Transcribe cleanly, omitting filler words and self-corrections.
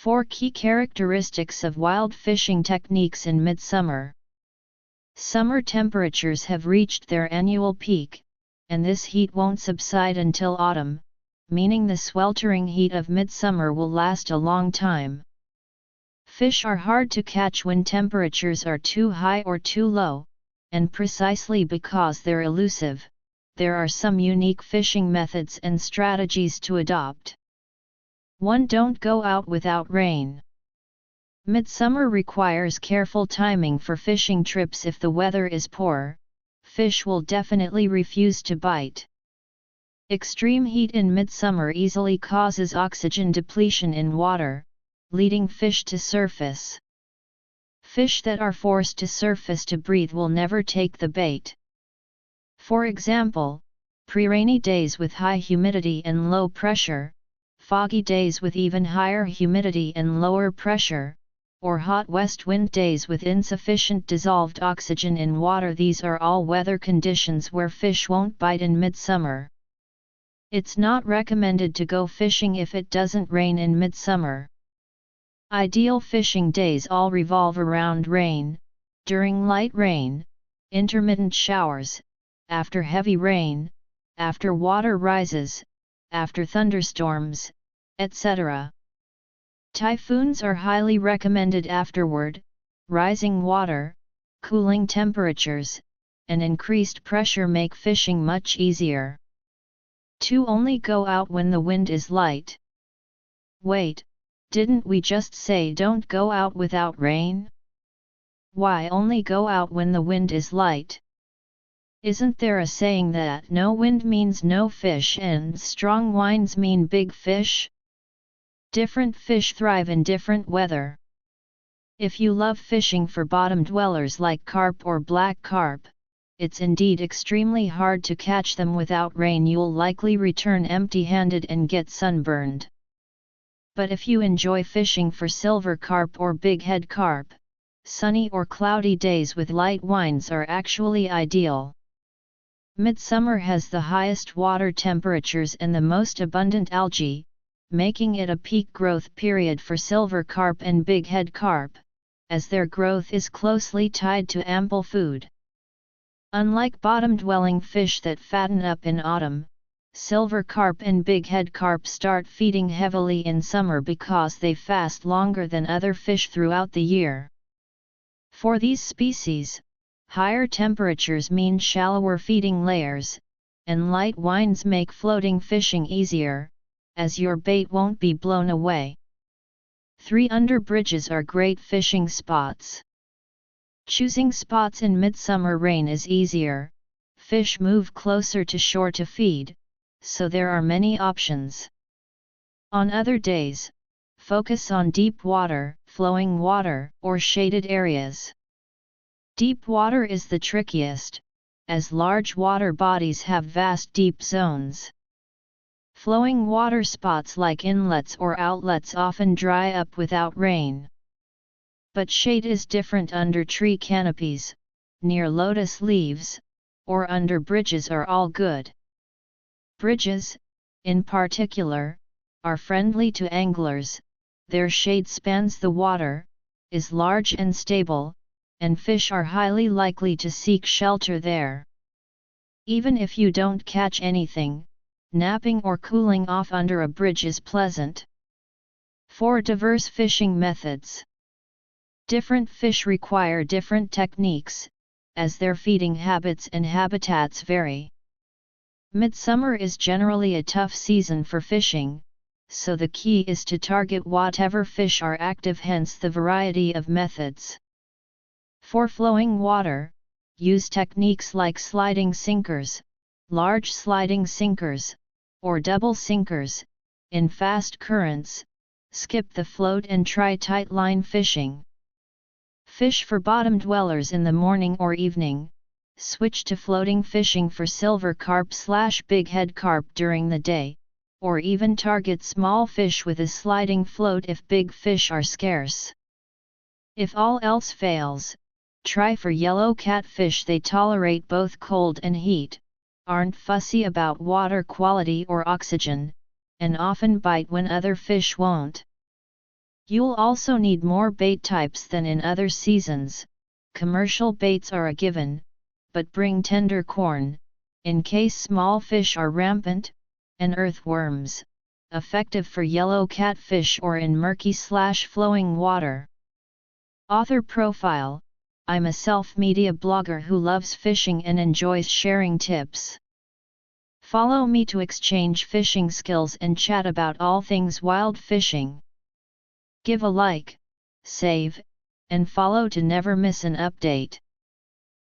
4 Key characteristics of wild fishing techniques in midsummer. Summer temperatures have reached their annual peak, and this heat won't subside until autumn, meaning the sweltering heat of midsummer will last a long time. Fish are hard to catch when temperatures are too high or too low, and precisely because they're elusive, there are some unique fishing methods and strategies to adopt. 1. Don't go out without rain. Midsummer requires careful timing for fishing trips. If the weather is poor, fish will definitely refuse to bite. Extreme heat in midsummer easily causes oxygen depletion in water, leading fish to surface. Fish that are forced to surface to breathe will never take the bait. For example, pre-rainy days with high humidity and low pressure, foggy days with even higher humidity and lower pressure, or hot west wind days with insufficient dissolved oxygen in water. These are all weather conditions where fish won't bite in midsummer. It's not recommended to go fishing if it doesn't rain in midsummer. Ideal fishing days all revolve around rain, during light rain, intermittent showers, after heavy rain, after water rises, after thunderstorms, etc. Typhoons are highly recommended afterward. Rising water, cooling temperatures, and increased pressure make fishing much easier. 2. Only go out when the wind is light. Wait, didn't we just say don't go out without rain? Why only go out when the wind is light? Isn't there a saying that no wind means no fish and strong winds mean big fish? Different fish thrive in different weather. If you love fishing for bottom dwellers like carp or black carp, it's indeed extremely hard to catch them without rain. You'll likely return empty-handed and get sunburned. But if you enjoy fishing for silver carp or bighead carp, sunny or cloudy days with light winds are actually ideal. Midsummer has the highest water temperatures and the most abundant algae, making it a peak growth period for silver carp and bighead carp, as their growth is closely tied to ample food. Unlike bottom-dwelling fish that fatten up in autumn, silver carp and bighead carp start feeding heavily in summer because they fast longer than other fish throughout the year. For these species, higher temperatures mean shallower feeding layers, and light winds make floating fishing easier, as your bait won't be blown away. 3. Under bridges are great fishing spots. Choosing spots in midsummer rain is easier. Fish move closer to shore to feed, so there are many options. On other days, focus on deep water, flowing water, or shaded areas. Deep water is the trickiest, as large water bodies have vast deep zones. Flowing water spots like inlets or outlets often dry up without rain. But shade is different. Under tree canopies, near lotus leaves, or under bridges are all good. Bridges, in particular, are friendly to anglers. Their shade spans the water, is large and stable, and fish are highly likely to seek shelter there. Even if you don't catch anything, napping or cooling off under a bridge is pleasant. 4. Diverse fishing methods. Different fish require different techniques, as their feeding habits and habitats vary. Midsummer is generally a tough season for fishing, so the key is to target whatever fish are active, hence the variety of methods. For flowing water, use techniques like sliding sinkers, large sliding sinkers, or double sinkers. In fast currents, skip the float and try tight line fishing. Fish for bottom dwellers in the morning or evening. Switch to floating fishing for silver carp/bighead carp during the day, or even target small fish with a sliding float if big fish are scarce. If all else fails, try for yellow catfish. They tolerate both cold and heat, aren't fussy about water quality or oxygen, and often bite when other fish won't. You'll also need more bait types than in other seasons. Commercial baits are a given, but bring tender corn, in case small fish are rampant, and earthworms, effective for yellow catfish or in murky/flowing water. Author profile: I'm a self-media blogger who loves fishing and enjoys sharing tips. Follow me to exchange fishing skills and chat about all things wild fishing. Give a like, save, and follow to never miss an update.